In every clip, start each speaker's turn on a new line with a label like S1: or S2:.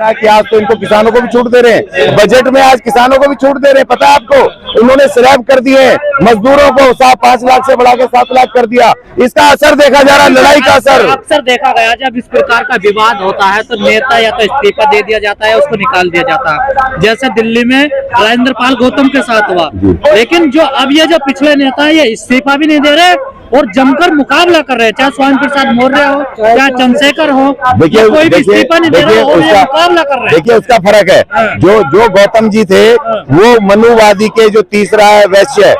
S1: रहा है कि आज तो इनको किसानों को भी छूट दे रहे हैं, बजट में आज किसानों को भी छूट दे रहे हैं। पता है आपको, इन्होंने स्लैब कर दिए, मजदूरों को 5 लाख से बढ़ा के 7 लाख कर दिया। इसका असर देखा जा रहा है, लड़ाई का असर।
S2: अक्सर देखा गया जब इस प्रकार का विवाद होता है तो नेता या तो इस्तीफा दे दिया जाता है, उसको निकाल दिया जाता है। जैसे दिल्ली में राजेंद्र पाल गौतम के साथ हुआ, लेकिन जो अब ये जो पिछले नेता है ये इस्तीफा भी नहीं दे रहे और जमकर मुकाबला कर रहे हैं, चाहे स्वामी प्रसाद मौर्य हो, चाहे चंद्रशेखर हो,
S1: देखिए
S2: कोई भी इस्तीफा नहीं दे रहा और ये मुकाबला कर रहे हैं।
S1: देखिए उसका फर्क है, जो गौतम जी थे वो मनुवादी के जो तीसरा है वैश्य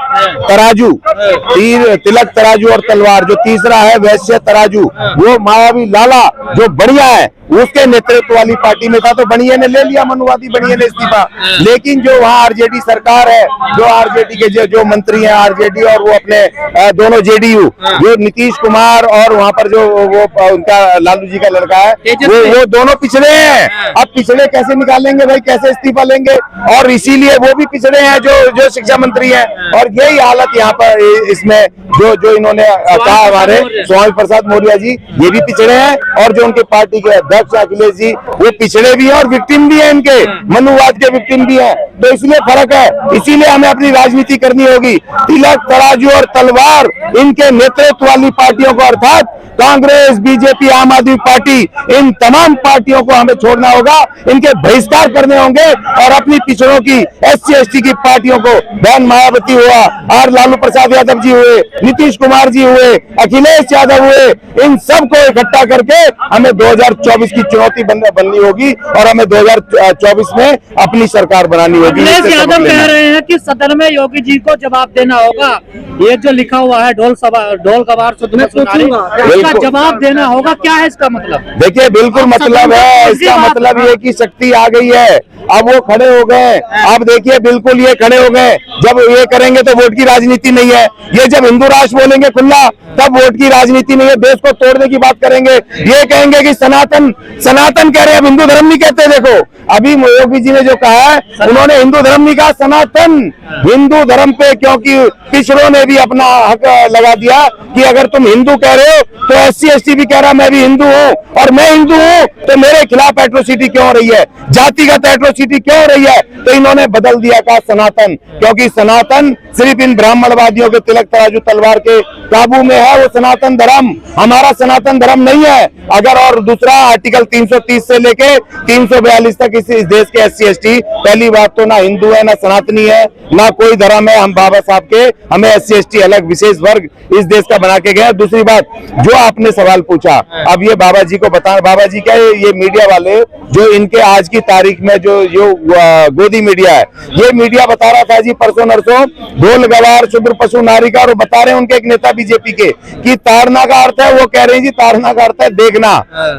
S1: तराजू, तिलक तराजू और तलवार, जो तीसरा है वैश्य तराजू, वो मायावी लाला जो बढ़िया है उसके नेतृत्व वाली पार्टी में था, तो बढ़िया ने ले लिया, मनुवादी बढ़िया ने इस्तीफा। लेकिन जो वहाँ आरजेडी सरकार है, जो आरजेडी के जो मंत्री हैं आरजेडी और वो अपने दोनों जेडीयू, जो नीतीश कुमार और वहाँ पर जो वो उनका लालू जी का लड़का है, वो दोनों पिछड़े हैं। अब पिछड़े कैसे निकालेंगे भाई, कैसे इस्तीफा लेंगे? और इसीलिए वो भी पिछड़े हैं जो शिक्षा मंत्री हैं। और यही हालत यहाँ पर इसमें जो इन्होंने कहा, हमारे स्वामी प्रसाद मौर्य जी ये भी पिछड़े हैं, और जो उनके पार्टी के अध्यक्ष अखिलेश जी वो पिछड़े भी हैं और विक्टिम भी हैं, इनके मनुवाद के विक्टिम भी हैं। तो इसलिए फर्क है, इसीलिए हमें अपनी राजनीति करनी होगी। तिलक तराजू और तलवार इनके नेतृत्व वाली पार्टियों को, अर्थात कांग्रेस, बीजेपी, आम आदमी पार्टी, इन तमाम पार्टियों को हमें छोड़ना होगा, इनके बहिष्कार करने होंगे और अपनी पिछड़ों की SC ST की पार्टियों को, बहन मायावती हुआ, आर लालू प्रसाद यादव जी हुए, नीतीश कुमार जी हुए, अखिलेश यादव हुए, इन सबको इकट्ठा करके हमें 2024 की चुनौती बननी होगी और हमें 2024 में अपनी सरकार बनानी होगी।
S2: अखिलेश यादव कह रहे हैं कि सदन में योगी जी को जवाब देना होगा, ये जो लिखा हुआ है ढोल गवार इसका जवाब देना होगा। क्या है इसका मतलब?
S1: देखिए बिल्कुल मतलब है, इसका मतलब ये कि शक्ति आ गई है, अब वो खड़े हो गए। अब देखिए बिल्कुल ये खड़े हो गए, जब ये करेंगे तो वोट की राजनीति नहीं है, ये जब हिंदू राष्ट्र बोलेंगे खुला तब वोट की राजनीति नहीं है, देश को तोड़ने की बात करेंगे, ये कहेंगे कि सनातन कह रहे हैं, हिंदू धर्म नहीं कहते। देखो अभी योगी जी ने जो कहा है, उन्होंने हिंदू धर्म नहीं कहा, सनातन हिंदू धर्म पे, क्योंकि पिछड़ों ने भी अपना हक लगा दिया कि अगर तुम हिंदू कह रहे हो तो SC ST भी कह रहा मैं भी हिंदू हूँ, और मैं हिंदू हूँ तो मेरे खिलाफ एट्रोसिटी क्यों हो रही है, जातिगत एट्रोसिटी क्यों हो रही है? तो इन्होंने बदल दिया कहा सनातन, क्योंकि सनातन सिर्फ इन ब्राह्मणवादियों के तिलक तराजू तलवार के काबू में है, वो सनातन धर्म हमारा सनातन धर्म नहीं है। अगर और दूसरा आर्टिकल 330 से लेके 342 तक इस देश के SC ST, पहली बात तो ना हिंदू है, ना सनातनी है, ना कोई धर्म है, हम बाबा साहब के, हमें SC ST अलग विशेष वर्ग इस देश का बना के गए। दूसरी बात जो आपने सवाल पूछा, अब ये बाबा जी को बता, बाबा जी क्या ये मीडिया वाले जो इनके आज की तारीख में जो गोदी मीडिया है, ये मीडिया बता रहा था जी परसों नरसों, ढोल गवार शूद्र पशु नारी का, और बता रहे हैं उनके एक नेता बीजेपी के कि ताड़ना का अर्थ है, वो कह रहे हैं जी ताड़ना का अर्थ है देखना।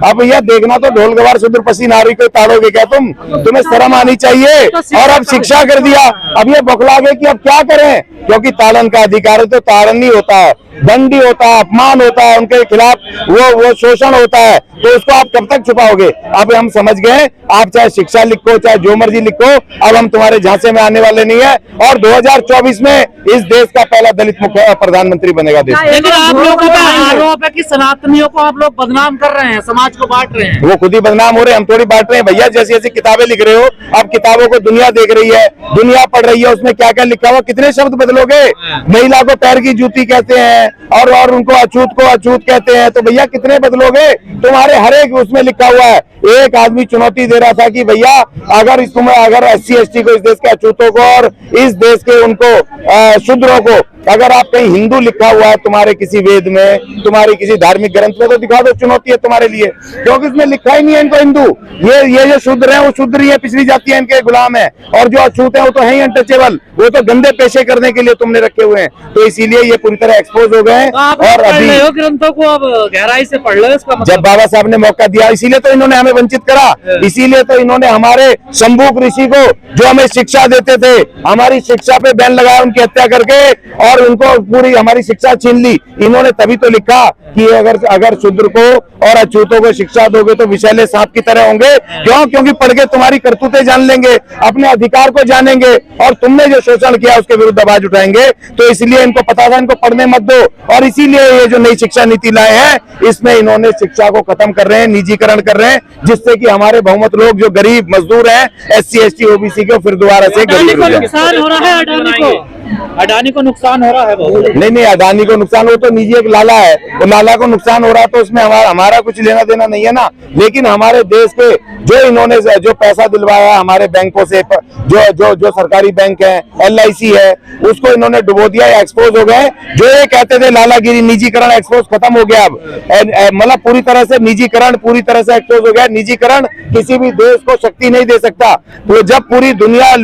S1: अब भैया देखना तो ढोल गवार शूद्र पशु नारी को ताड़ोगे क्या तुम? तुम्हें शर्म आनी चाहिए। और अब शिक्षा कर दिया, अब ये बौखला गए कि अब क्या करें, क्योंकि ताड़न का अधिकार है तो ताड़न नहीं होता है, दंडी होता है, अपमान होता है, उनके खिलाफ वो शोषण होता है, तो उसको आप कब तक छुपाओगे? अब हम समझ गए, आप चाहे शिक्षा लिखो चाहे जो मर्जी लिखो, अब हम तुम्हारे झांसे में आने वाले नहीं है, और 2024 में इस देश का पहला दलित मुख्य प्रधानमंत्री बनेगा देश।
S2: लेकिन आप लोगों का आरोप है कि सनातनियों को आप लोग बदनाम कर रहे हैं, समाज को बांट रहे हैं।
S1: वो खुद ही बदनाम हो रहे हैं, हम थोड़ी बांट रहे हैं भैया। जैसी जैसी किताबें लिख रहे हो, अब किताबों को दुनिया देख रही है, दुनिया पढ़ रही है, उसमें क्या क्या लिखा हुआ, कितने शब्द बदलोगे? महिला को पैर की जूती कहते हैं और उनको अछूत को अछूत कहते हैं, तो भैया कितने बदलोगे? तुम्हारे हर एक उसमें लिखा हुआ है। एक आदमी चुनौती दे रहा था कि भैया अगर SC ST को, इस देश के अछूतों को और इस देश के उनको शूद्रों को, अगर आप कहीं हिंदू लिखा हुआ है तुम्हारे किसी वेद में, तुम्हारे किसी धार्मिक ग्रंथ में, तो दिखा दो, चुनौती है तुम्हारे लिए, क्योंकि इसमें लिखा ही नहीं है इनको हिंदू। ये जो शूद्र है वो शूद्र ही है, पिछड़ी जाति है, इनके गुलाम है, और जो अछूत है वो तो है ही अनटचेबल, वो तो गंदे पेशे करने के लिए तुमने रखे हुए हैं। तो इसीलिए ये पूरी तरह एक्सपोज हो गए। और अभी
S2: ग्रंथों को अब गहराई से पढ़ लो, इसका मतलब
S1: जब बाबा साहब ने मौका दिया, इसीलिए तो इन्होंने हमें वंचित करा, इसीलिए तो इन्होंने हमारे शंभूक ऋषि को, जो हमें शिक्षा देते थे, हमारी शिक्षा पे बैन लगाया उनकी हत्या करके, और उनको पूरी हमारी शिक्षा छीन ली। इन्होंने तभी तो लिखा कि अगर शूद्र को और अछूतों को शिक्षा दोगे तो विषैले सांप की तरह होंगे। क्यों? क्योंकि पढ़ के तुम्हारी करतूतें जान लेंगे, अपने अधिकार को जानेंगे और तुमने जो शोषण किया उसके विरुद्ध आवाज उठाएंगे। तो इसलिए इनको पता था इनको पढ़ने मत दो, और इसीलिए ये जो नई शिक्षा नीति लाए हैं इसमें इन्होंने शिक्षा को खत्म कर रहे हैं, निजीकरण कर रहे हैं, जिससे कि हमारे बहुमत लोग जो गरीब मजदूर हैं, SC ST OBC के, फिर दोबारा से गरीब हो जाए।
S2: नुकसान हो रहा है अडानी को नुकसान हो रहा है बहुत।
S1: नहीं, अडानी को नुकसान हो तो निजी एक लाला है, वो लाला को नुकसान हो रहा तो उसमें हमारा कुछ लेना देना नहीं है ना। लेकिन हमारे देश के जो इन्होंने जो पैसा दिलवाया हमारे बैंकों से, जो सरकारी बैंक है, LIC है, उसको इन्होंने डुबो दिया, एक्सपोज हो गए। जो ये कहते थे लालागिरी, निजीकरण, एक्सपोज खत्म हो गया। अब मतलब पूरी तरह से निजीकरण पूरी तरह से एक्सपोज हो गया। निजीकरण किसी भी देश को शक्ति नहीं दे सकता। तो जब पूरी दुनिया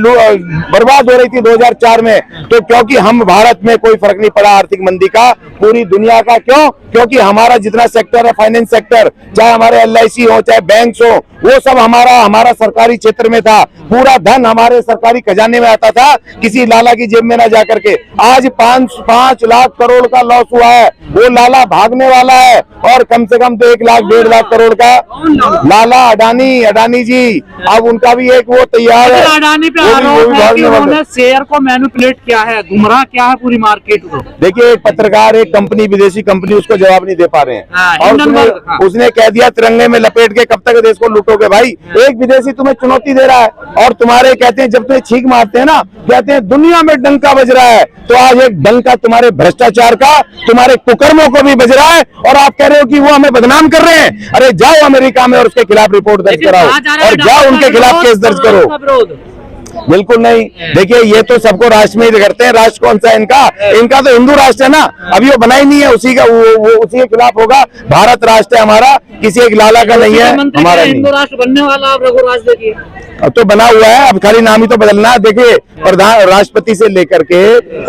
S1: बर्बाद हो रही थी 2004 में, तो क्योंकि हम भारत में कोई फर्क नहीं पड़ा आर्थिक मंदी का, पूरी दुनिया का। क्यों? क्योंकि हमारा जितना सेक्टर है, फाइनेंस सेक्टर, चाहे हमारे LIC हो, चाहे बैंक्स हो, वो सब हमारा सरकारी क्षेत्र में था। पूरा धन हमारे सरकारी खजाने में आता था, किसी लाला की जेब में ना जाकर के। आज 5 लाख करोड़ का लॉस हुआ है, वो लाला भागने वाला है। और कम से कम तो 1 लाख 1.5 लाख करोड़ का लाला अडानी जी, अब उनका भी एक वो तैयार है।
S2: अडानी पे आरोप है कि उन्होंने शेयर को मैनिपुलेट किया है, गुमराह किया है पूरी मार्केट को।
S1: देखिए, एक पत्रकार, एक कंपनी, विदेशी कंपनी उसको जवाब नहीं दे पा रहे हैं, और उसने कह दिया तिरंगे में लपेट के कब तक देश को लूटोगे भाई। एक विदेशी तुम्हें चुनौती दे रहा है, और तुम्हारे कहते हैं जब तुम्हें छींक मारते हैं ना, कहते हैं दुनिया में डंका बज रहा है। तो आज एक डंका तुम्हारे भ्रष्टाचार का, तुम्हारे कुकर्मों को भी बज रहा है, और आप कह रहे हो कि वो हमें बदनाम कर रहे हैं। अरे जाओ अमेरिका में और उसके खिलाफ रिपोर्ट दर्ज कराओ, और जाओ उनके खिलाफ केस दर्ज करो। बिल्कुल नहीं। देखिए, ये तो सबको राष्ट्र में ही करते हैं। राष्ट्र कौन सा है इनका तो हिंदू राष्ट्र है ना, अभी वो बना ही नहीं है। उसी का वो उसी के खिलाफ होगा। भारत राष्ट्र है हमारा, किसी एक लाला का नहीं है, हमारा
S2: हिंदू राष्ट्र बनने वाला। अब रघुराज देखिए,
S1: अब तो बना हुआ है, अब खाली नाम ही तो बदलना है। देखिए, राष्ट्रपति से लेकर के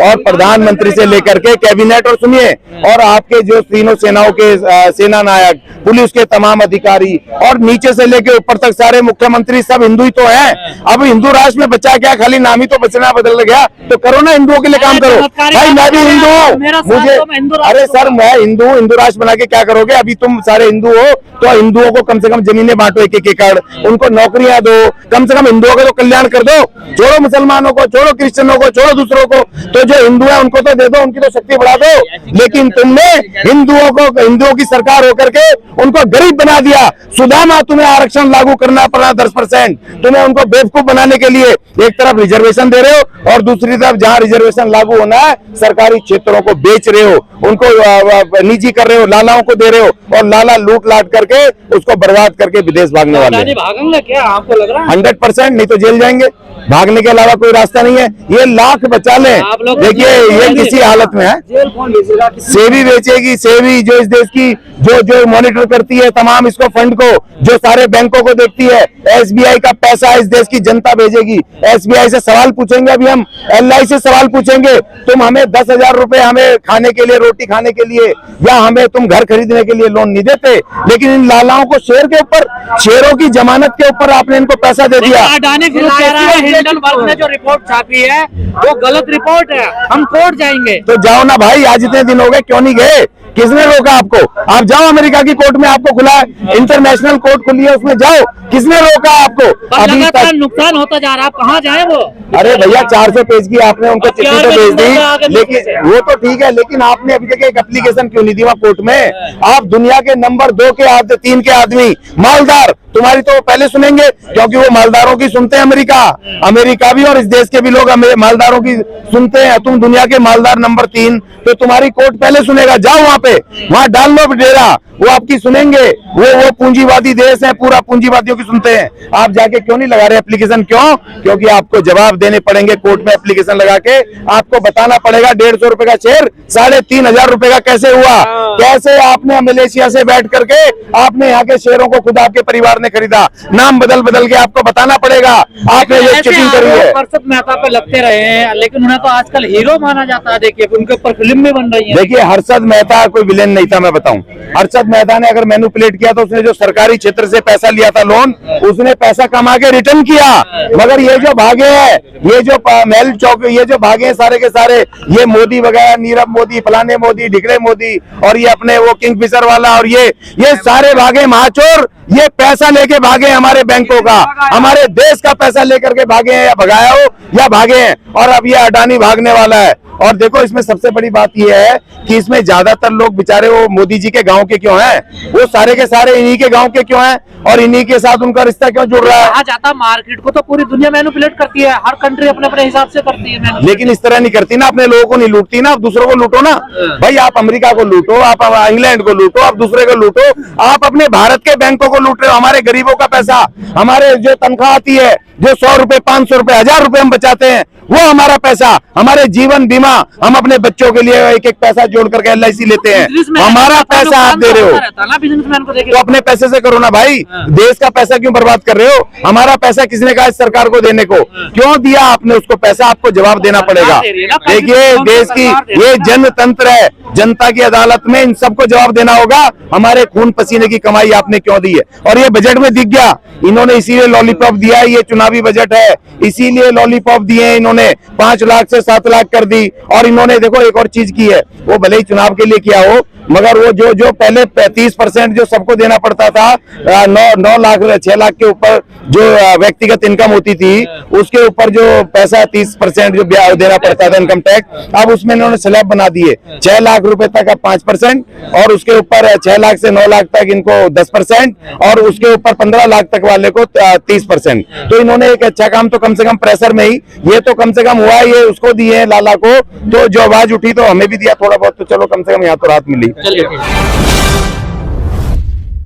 S1: और प्रधानमंत्री से लेकर के कैबिनेट, और सुनिए, और आपके जो तीनों सेनाओं के सेना नायक, पुलिस के तमाम अधिकारी, और नीचे से लेके ऊपर तक सारे मुख्यमंत्री सब हिंदू ही तो हैं। अब हिंदू राष्ट्र में बचा क्या, खाली नाम ही तो बचना बदल गया। तो करो ना, हिंदुओं के लिए काम करो भाई। मैं भी हिंदू हूँ, मुझे अरे सर, मैं हिंदू राष्ट्र बना के क्या करोगे? अभी तुम सारे हिंदू हो तो हिंदुओं को कम से कम जमीनें बांटो, 1-1 एकड़, उनको नौकरियां दो, कम से कम हिंदुओं का तो कल्याण कर दो। छोड़ो मुसलमानों को, छोड़ो क्रिश्चियनों को, छोड़ो दूसरों को, तो जो हिंदू है उनको तो दे दो, उनकी तो शक्ति बढ़ा दो। लेकिन तुमने हिंदुओं की सरकार होकर के उनको गरीब बना दिया। सुदामा तुम्हें आरक्षण लागू करना पड़ा 10%, तुम्हें उनको बेवकूफ बनाने के लिए एक तरफ रिजर्वेशन दे रहे हो, और दूसरी तरफ जहां रिजर्वेशन लागू होना है सरकारी क्षेत्रों को बेच रहे हो, उनको निजी कर रहे हो, लालाओं को दे रहे हो, और लाला लूट लाट करके उसको बर्बाद करके विदेश भागने वाले हैं।
S2: भागेंगे क्या आपको लग रहा है?
S1: 100%, नहीं तो जेल जाएंगे। भागने के अलावा कोई रास्ता नहीं है। ये लाख बचा ले। देखिए, ये किसी हालत में है। सेबी बेचेगी, सेबी जो इस देश की जो मॉनिटर करती है तमाम इसको फंड को, जो सारे बैंकों को देखती है, SBI का पैसा इस देश की जनता भेजेगी। SBI से सवाल पूछेंगे, अभी हम LI से सवाल पूछेंगे, तुम हमें 10,000 रुपए हमें खाने के लिए, रोटी खाने के लिए, या हमें तुम घर खरीदने के लिए लोन नहीं देते। लेकिन इन लालाओं को शेर के ऊपर, शेरों की जमानत के ऊपर आपने इनको पैसा दे दिया।
S2: अडानी ग्रुप कह रहा है हिंडनबर्ग ने जो रिपोर्ट छापी है वो गलत रिपोर्ट है, हम कोर्ट जाएंगे।
S1: तो जाओ ना भाई, आज इतने दिन हो गए, क्यों नहीं गए? किसने रोका आपको? आप जाओ, अमेरिका की कोर्ट में आपको खुला है, इंटरनेशनल कोर्ट खुली है, उसमें जाओ। किसने रोका आपको?
S2: अभी तक नुकसान होता जा रहा है, आप कहाँ जाए वो?
S1: अरे भैया, 400 पेज की आपने उनको चिट्ठी तो भेज दी, लेकिन वो तो ठीक है, लेकिन आपने अभी तक एक एप्लीकेशन क्यों नहीं दी वहाँ कोर्ट में? आप दुनिया के नंबर 2 के 3 के आदमी, मालदार, तुम्हारी तो पहले सुनेंगे, क्योंकि वो मालदारों की सुनते हैं। अमेरिका भी और इस देश के भी लोग मालदारों की सुनते हैं। तुम दुनिया के मालदार नंबर 3, तो तुम्हारी कोर्ट पहले सुनेगा। जाओ वहाँ पे, वहाँ डाल लो डेरा, वो आपकी सुनेंगे। वो पूंजीवादी देश है, पूरा पूंजीवादियों की सुनते हैं। आप जाके क्यों नहीं लगा रहे एप्लीकेशन? क्यों? क्योंकि आपको जवाब देने पड़ेंगे कोर्ट में। एप्लीकेशन लगा के आपको बताना पड़ेगा 150 रुपए का शेयर 3,500 रुपए का कैसे हुआ, कैसे आपने मलेशिया से बैठ करके आपने यहाँ के शेयरों को खुद आपके परिवार ने खरीदा, नाम बदल के आपको बताना पड़ेगा। आपने ये चीटिंग करी है।
S2: हर्षद मेहता पे लगते रहे हैं, लेकिन उन्हें तो आजकल हीरो माना जाता है। देखिए, उनके ऊपर फिल्म भी बन रही है।
S1: देखिए, हर्षद मेहता कोई विलेन नहीं था, मैं बताऊं। हर्षद मेहता ने अगर मैनिपुलेट किया तो उसने जो सरकारी क्षेत्र से पैसा लिया था लोन, उसने पैसा कमा के रिटर्न किया। मगर ये जो भागे हैं, ये जो महल चौक, ये जो भागे हैं सारे के सारे, ये मोदी वगैरह, नीरव मोदी, फलाने मोदी, ढिकड़े मोदी, और ये अपने वो किंगफिशर वाला, और ये सारे भागे महाचोर। ये पैसा लेके भागे हमारे बैंकों का, हमारे देश का पैसा लेकर के भागे हैं, या भगाया हो या भागे हैं। और अब ये अडानी भागने वाला है। और देखो इसमें सबसे बड़ी बात यह है कि इसमें ज्यादातर लोग बेचारे वो मोदी जी के गांव के क्यों हैं, वो सारे के सारे इन्हीं के गांव के क्यों हैं, और इन्हीं के साथ उनका रिश्ता क्यों जुड़ रहा है।
S2: कहा जाता मार्केट को तो पूरी दुनिया मैनिपुलेट करती है, हर कंट्री अपने अपने हिसाब से करती है,
S1: लेकिन इस तरह नहीं करती ना, अपने लोगों को नहीं लूटती ना, आप दूसरों को लूटो ना। भाई आप अमेरिका को लूटो, आप इंग्लैंड को लूटो, आप दूसरे को लूटो, आप अपने भारत के बैंकों को लूट रहे हो। हमारे गरीबों का पैसा, हमारे जो तनख्वाह आती है, जो 100 रुपए, 500 रुपए, 1000 रुपए हम बचाते हैं, वो हमारा पैसा, हमारे जीवन बीमा, हम अपने बच्चों के लिए एक एक पैसा जोड़ करके LIC लेते हैं, हमारा पैसा आप दे रहे हो।
S2: बिजनेसमैन को
S1: तो अपने पैसे से करो ना भाई, देश का पैसा क्यों बर्बाद कर रहे हो। हमारा पैसा किसने कहा सरकार को देने को, क्यों दिया आपने उसको पैसा, आपको जवाब देना पड़ेगा। देखिए देश की ये जनतंत्र है, जनता की अदालत में इन सबको जवाब देना होगा। हमारे खून पसीने की कमाई आपने क्यों दी है, और ये बजट में दिख गया, इन्होंने इसीलिए लॉलीपॉप दिया है, ये चुनावी बजट है, इसीलिए लॉलीपॉप दिए इन्होंने, 5 लाख से 7 लाख कर दी। और इन्होंने देखो एक और चीज की है, वो भले ही चुनाव के लिए किया हो, मगर वो जो पहले 30% जो सबको देना पड़ता था, 9 लाख 6 लाख के ऊपर जो व्यक्तिगत इनकम होती थी, उसके ऊपर जो पैसा 30% जो देना पड़ता था इनकम टैक्स, अब उसमें इन्होंने स्लैब बना दिए, 6 लाख रुपए तक अब 5%, और उसके ऊपर 6 लाख से 9 लाख तक इनको 10%, और उसके ऊपर 15 लाख तक वाले को 30%। तो इन्होंने एक अच्छा काम तो कम से कम प्रेशर में ही, ये तो कम से कम हुआ, ये उसको दिए लाला को, तो जो आवाज उठी तो हमें भी दिया थोड़ा बहुत, तो चलो कम से कम यहाँ तो राहत मिली।
S2: चलिए।